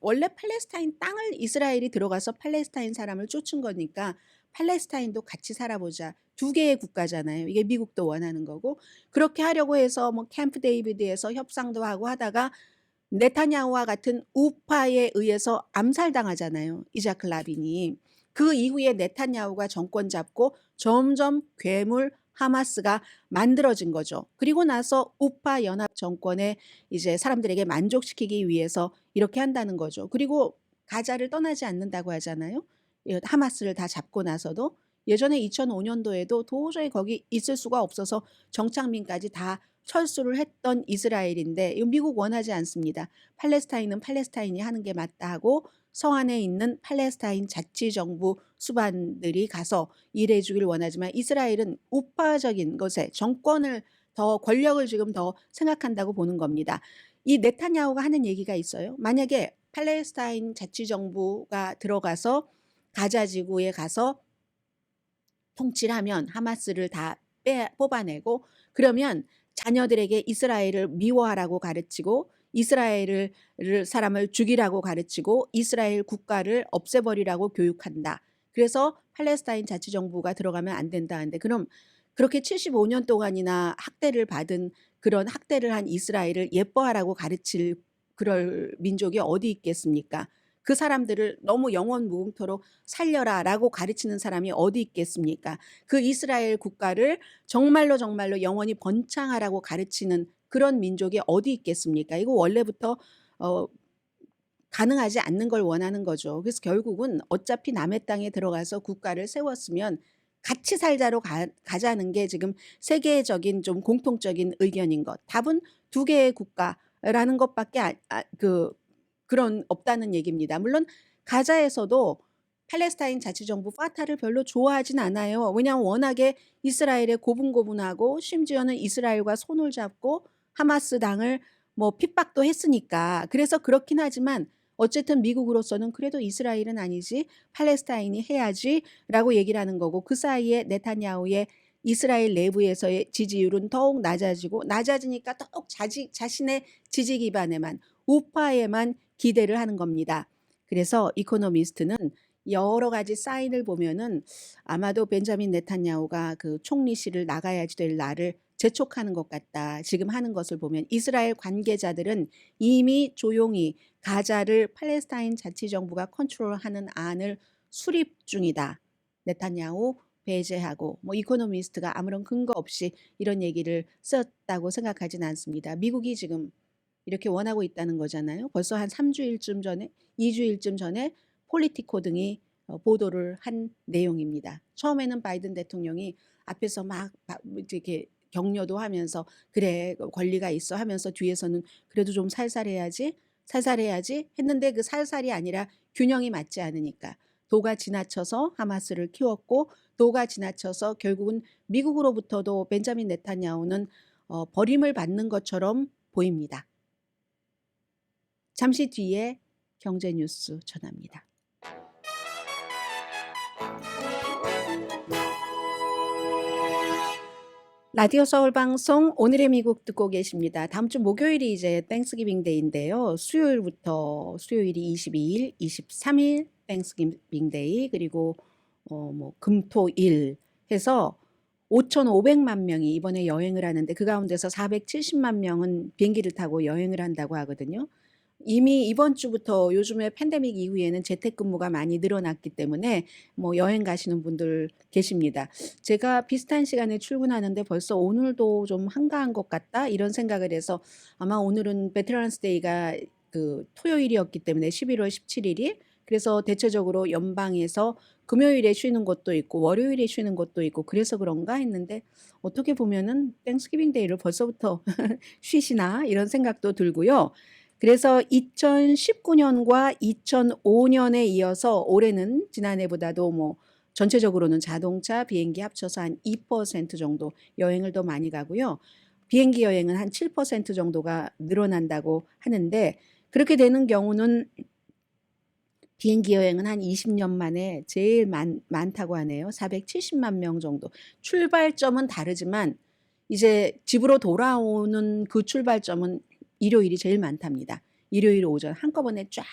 원래 팔레스타인 땅을 이스라엘이 들어가서 팔레스타인 사람을 쫓은 거니까 팔레스타인도 같이 살아보자. 2개의 국가잖아요. 이게 미국도 원하는 거고 그렇게 하려고 해서 뭐 캠프 데이비드에서 협상도 하고 하다가 네타냐후와 같은 우파에 의해서 암살당하잖아요. 이자크 라빈이. 그 이후에 네타냐후가 정권 잡고 점점 괴물 하마스가 만들어진 거죠. 그리고 나서 우파 연합 정권에 이제 사람들에게 만족시키기 위해서 이렇게 한다는 거죠. 그리고 가자를 떠나지 않는다고 하잖아요. 하마스를 다 잡고 나서도 예전에 2005년도에도 도저히 거기 있을 수가 없어서 정착민까지 다 철수를 했던 이스라엘인데 미국 원하지 않습니다. 팔레스타인은 팔레스타인이 하는 게 맞다 하고 서안에 있는 팔레스타인 자치정부 수반들이 가서 일해 주길 원하지만 이스라엘은 우파적인 것에 정권을 더 권력을 지금 더 생각한다고 보는 겁니다. 이 네타냐후가 하는 얘기가 있어요. 만약에 팔레스타인 자치정부가 들어가서 가자 지구에 가서 통치를 하면 하마스를 다 뽑아내고 그러면 자녀들에게 이스라엘을 미워하라고 가르치고 이스라엘을 사람을 죽이라고 가르치고 이스라엘 국가를 없애버리라고 교육한다. 그래서 팔레스타인 자치정부가 들어가면 안 된다 하는데 그럼 그렇게 75년 동안이나 학대를 받은 그런 학대를 한 이스라엘을 예뻐하라고 가르칠 그럴 민족이 어디 있겠습니까? 그 사람들을 너무 영원 무궁토록 살려라라고 가르치는 사람이 어디 있겠습니까? 그 이스라엘 국가를 정말로 정말로 영원히 번창하라고 가르치는 그런 민족이 어디 있겠습니까? 이거 원래부터 어, 가능하지 않는 걸 원하는 거죠. 그래서 결국은 어차피 남의 땅에 들어가서 국가를 세웠으면 같이 살자로 가자는 게 지금 세계적인 좀 공통적인 의견인 것. 답은 두 개의 국가라는 것밖에 그런 없다는 얘기입니다. 물론 가자에서도 팔레스타인 자치정부 파타를 별로 좋아하진 않아요. 왜냐하면 워낙에 이스라엘에 고분고분하고 심지어는 이스라엘과 손을 잡고 하마스 당을 뭐 핍박도 했으니까. 그래서 그렇긴 하지만 어쨌든 미국으로서는 그래도 이스라엘은 아니지 팔레스타인이 해야지라고 얘기를 하는 거고, 그 사이에 네타냐후의 이스라엘 내부에서의 지지율은 더욱 낮아지니까 더욱 자신의 지지 기반에만, 우파에만 기대를 하는 겁니다. 그래서 이코노미스트는 여러 가지 사인을 보면은 아마도 벤자민 네타냐후가 그 총리실을 나가야지 될 날을 재촉하는 것 같다. 지금 하는 것을 보면 이스라엘 관계자들은 이미 조용히 가자를 팔레스타인 자치정부가 컨트롤하는 안을 수립 중이다. 네타냐후 배제하고, 뭐 이코노미스트가 아무런 근거 없이 이런 얘기를 썼다고 생각하지는 않습니다. 미국이 지금 이렇게 원하고 있다는 거잖아요. 벌써 한 3주일쯤 전에, 2주일쯤 전에 폴리티코 등이 보도를 한 내용입니다. 처음에는 바이든 대통령이 앞에서 막 이렇게 격려도 하면서 그래 권리가 있어 하면서 뒤에서는 그래도 좀 살살해야지 했는데, 그 살살이 아니라 균형이 맞지 않으니까 도가 지나쳐서 하마스를 키웠고, 도가 지나쳐서 결국은 미국으로부터도 벤자민 네타냐후는 버림을 받는 것처럼 보입니다. 잠시 뒤에 경제 뉴스 전합니다. 라디오 서울 방송 오늘의 미국 듣고 계십니다. 다음 주 목요일이 이제 땡스기빙 데이인데요. 수요일부터 수요일이 22일, 23일 땡스기빙 데이, 그리고 금토일 해서 5,500만 명이 이번에 여행을 하는데, 그 가운데서 470만 명은 비행기를 타고 여행을 한다고 하거든요. 이미 이번 주부터 요즘에 팬데믹 이후에는 재택근무가 많이 늘어났기 때문에 뭐 여행 가시는 분들 계십니다. 제가 비슷한 시간에 출근하는데 벌써 오늘도 좀 한가한 것 같다 이런 생각을 해서, 아마 오늘은 베테랑스 데이가 그 토요일이었기 때문에 11월 17일이, 그래서 대체적으로 연방에서 금요일에 쉬는 것도 있고 월요일에 쉬는 것도 있고 그래서 그런가 했는데, 어떻게 보면은 땡스기빙 데이를 벌써부터 쉬시나 이런 생각도 들고요. 그래서 2019년과 2005년에 이어서 올해는 지난해보다도 뭐 전체적으로는 자동차, 비행기 합쳐서 한 2% 정도 여행을 더 많이 가고요. 비행기 여행은 한 7% 정도가 늘어난다고 하는데, 그렇게 되는 경우는 비행기 여행은 한 20년 만에 제일 많다고 하네요. 470만 명 정도. 출발점은 다르지만 이제 집으로 돌아오는 그 출발점은 일요일이 제일 많답니다. 일요일 오전 한꺼번에 쫙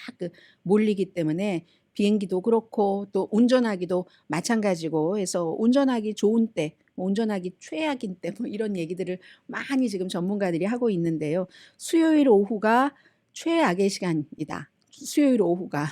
몰리기 때문에 비행기도 그렇고 또 운전하기도 마찬가지고 해서 운전하기 좋은 때, 운전하기 최악인 때 뭐 이런 얘기들을 많이 지금 전문가들이 하고 있는데요. 수요일 오후가 최악의 시간이다. 수요일 오후가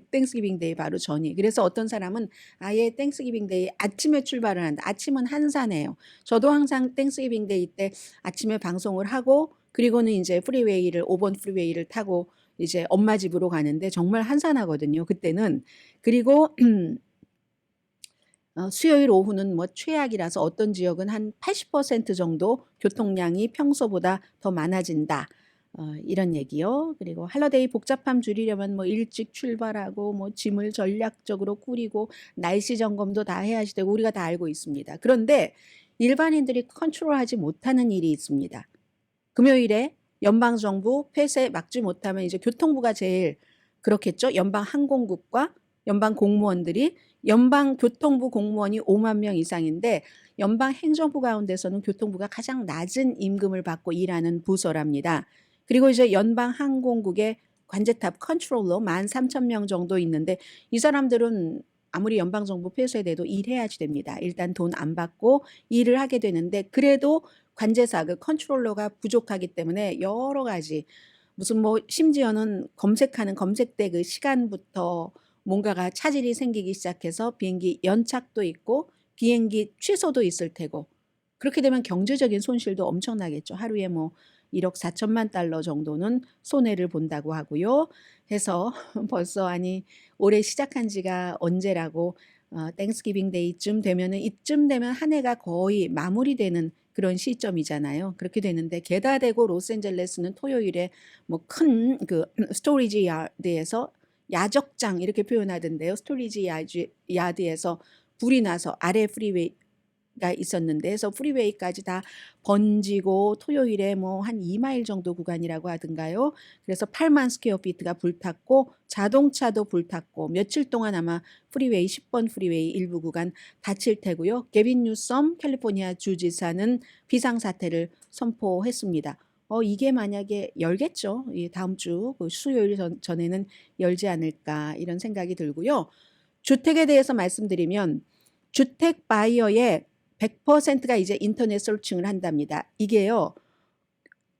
땡스기빙 데이 바로 전이. 그래서 어떤 사람은 아예 땡스기빙 데이 아침에 출발을 한다. 아침은 한산해요. 저도 항상 땡스기빙 데이 때 아침에 방송을 하고 그리고는 이제 프리웨이를 5번 프리웨이를 타고 이제 엄마 집으로 가는데 정말 한산하거든요. 그때는. 그리고 수요일 오후는 뭐 최악이라서 어떤 지역은 한 80% 정도 교통량이 평소보다 더 많아진다. 이런 얘기요. 그리고 할러데이 복잡함 줄이려면 뭐 일찍 출발하고 뭐 짐을 전략적으로 꾸리고 날씨 점검도 다 해야지 되고 우리가 다 알고 있습니다. 그런데 일반인들이 컨트롤하지 못하는 일이 있습니다. 금요일에 연방정부 폐쇄 막지 못하면 이제 교통부가 제일 그렇겠죠. 연방항공국과 연방공무원들이, 연방교통부 공무원이 5만 명 이상인데 연방행정부 가운데서는 교통부가 가장 낮은 임금을 받고 일하는 부서랍니다. 그리고 이제 연방항공국의 관제탑 컨트롤러 13,000명 정도 있는데, 이 사람들은 아무리 연방정부 폐쇄돼도 일해야지 됩니다. 일단 돈 안 받고 일을 하게 되는데, 그래도 관제사 그 컨트롤러가 부족하기 때문에 여러 가지 무슨 뭐 심지어는 검색하는 검색대 그 시간부터 뭔가가 차질이 생기기 시작해서 비행기 연착도 있고 비행기 취소도 있을 테고 그렇게 되면 경제적인 손실도 엄청나겠죠. 하루에 뭐 1억 4천만 달러 정도는 손해를 본다고 하고요. 해서 벌써 아니 올해 시작한 지가 언제라고 땡스기빙 데이쯤 되면은 이쯤 되면 한 해가 거의 마무리되는 그런 시점이잖아요. 그렇게 되는데 게다 대고 로스앤젤레스는 토요일에 뭐 큰 그 스토리지 야드에서 야적장 이렇게 표현하던데요. 스토리지 야드에서 불이 나서 아래 프리웨이가 있었는데 그래서 프리웨이까지 다 번지고 토요일에 뭐 한 2마일 정도 구간이라고 하던가요. 그래서 8만 스퀘어 피트가 불탔고 자동차도 불탔고 며칠 동안 아마 프리웨이 10번 프리웨이 일부 구간 닫힐 테고요. 게빈 뉴섬 캘리포니아 주지사는 비상사태를 선포했습니다. 이게 만약에 열겠죠. 이 다음 주 그 수요일 전에는 열지 않을까 이런 생각이 들고요. 주택에 대해서 말씀드리면 주택 바이어의 100%가 이제 인터넷 서칭을 한답니다. 이게요.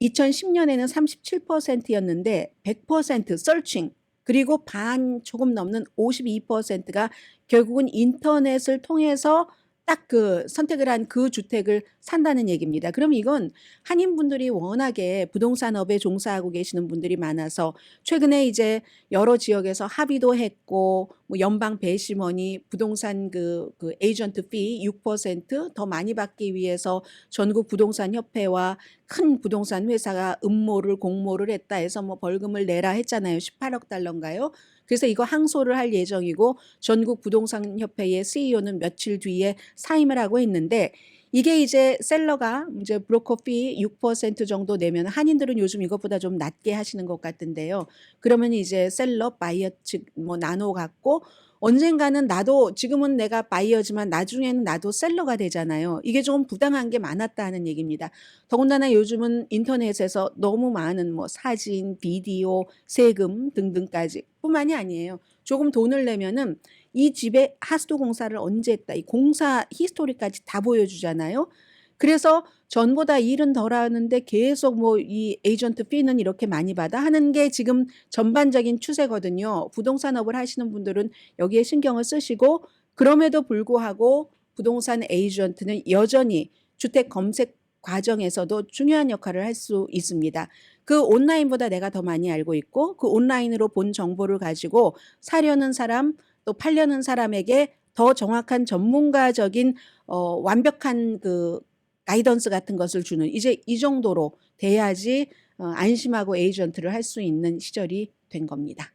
2010년에는 37%였는데 100% 서칭 그리고 반 조금 넘는 52%가 결국은 인터넷을 통해서 딱 그 선택을 한 그 주택을 산다는 얘기입니다. 그럼 이건 한인분들이 워낙에 부동산업에 종사하고 계시는 분들이 많아서 최근에 이제 여러 지역에서 합의도 했고 뭐 연방 배심원이 부동산 그 에이전트 피 6%더 많이 받기 위해서 전국 부동산 협회와 큰 부동산 회사가 음모를 공모를 했다 해서 뭐 벌금을 내라 했잖아요. 18억 달러인가요? 그래서 이거 항소를 할 예정이고 전국 부동산 협회의 CEO는 며칠 뒤에 사임을 하고 있는데 이게 이제 셀러가 이제 브로커 피 6% 정도 내면 한인들은 요즘 이것보다 좀 낮게 하시는 것 같은데요. 그러면 이제 셀러 바이어 측 뭐 나눠 갖고 언젠가는 나도 지금은 내가 바이어지만 나중에는 나도 셀러가 되잖아요. 이게 좀 부당한 게 많았다는 얘기입니다. 더군다나 요즘은 인터넷에서 너무 많은 뭐 사진, 비디오, 세금 등등까지 뿐만이 아니에요. 조금 돈을 내면은 이 집에 하수도 공사를 언제 했다. 이 공사 히스토리까지 다 보여주잖아요. 그래서 전보다 일은 덜 하는데 계속 뭐 이 에이전트 피는 이렇게 많이 받아 하는 게 지금 전반적인 추세거든요. 부동산업을 하시는 분들은 여기에 신경을 쓰시고 그럼에도 불구하고 부동산 에이전트는 여전히 주택 검색 과정에서도 중요한 역할을 할 수 있습니다. 그 온라인보다 내가 더 많이 알고 있고 그 온라인으로 본 정보를 가지고 사려는 사람 또 팔려는 사람에게 더 정확한 전문가적인 완벽한 그 가이던스 같은 것을 주는 이제 이 정도로 돼야지 안심하고 에이전트를 할 수 있는 시절이 된 겁니다.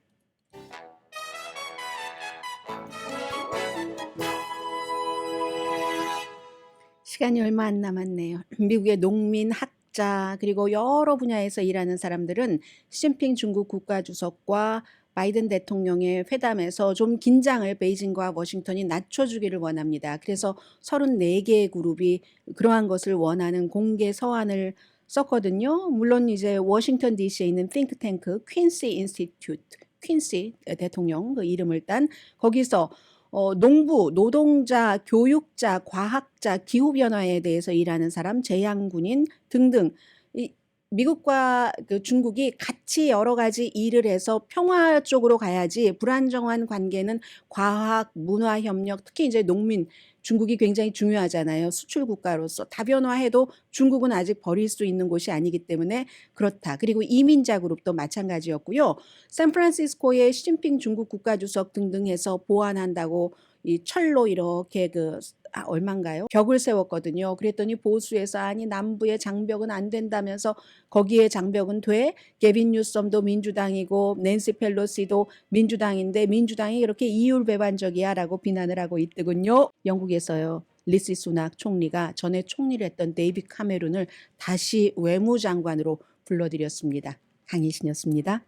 시간이 얼마 안 남았네요. 미국의 농민, 학자 그리고 여러 분야에서 일하는 사람들은 시진핑 중국 국가주석과 바이든 대통령의 회담에서 좀 긴장을 베이징과 워싱턴이 낮춰주기를 원합니다. 그래서 34개의 그룹이 그러한 것을 원하는 공개 서한을 썼거든요. 물론 이제 워싱턴 DC에 있는 띵크탱크 퀸시 인스티튜트, 퀸시 대통령 그 이름을 딴 거기서 농부, 노동자, 교육자, 과학자, 기후변화에 대해서 일하는 사람, 제향군인 등등 이 미국과 그 중국이 같이 여러 가지 일을 해서 평화 쪽으로 가야지 불안정한 관계는 과학, 문화 협력, 특히 이제 농민, 중국이 굉장히 중요하잖아요. 수출 국가로서 다변화해도 중국은 아직 버릴 수 있는 곳이 아니기 때문에 그렇다. 그리고 이민자 그룹도 마찬가지였고요. 샌프란시스코의 시진핑 중국 국가주석 등등 해서 보완한다고 이 철로 이렇게 얼마인가요? 벽을 세웠거든요. 그랬더니 보수에서 아니 남부의 장벽은 안 된다면서 거기에 장벽은 돼? 게빈 뉴섬도 민주당이고 낸시 펠로시도 민주당인데 민주당이 이렇게 이율배반적이야라고 비난을 하고 있더군요. 영국에서요. 리시 수낙 총리가 전에 총리를 했던 데이빗 카메룬을 다시 외무장관으로 불러들였습니다. 강희신이었습니다.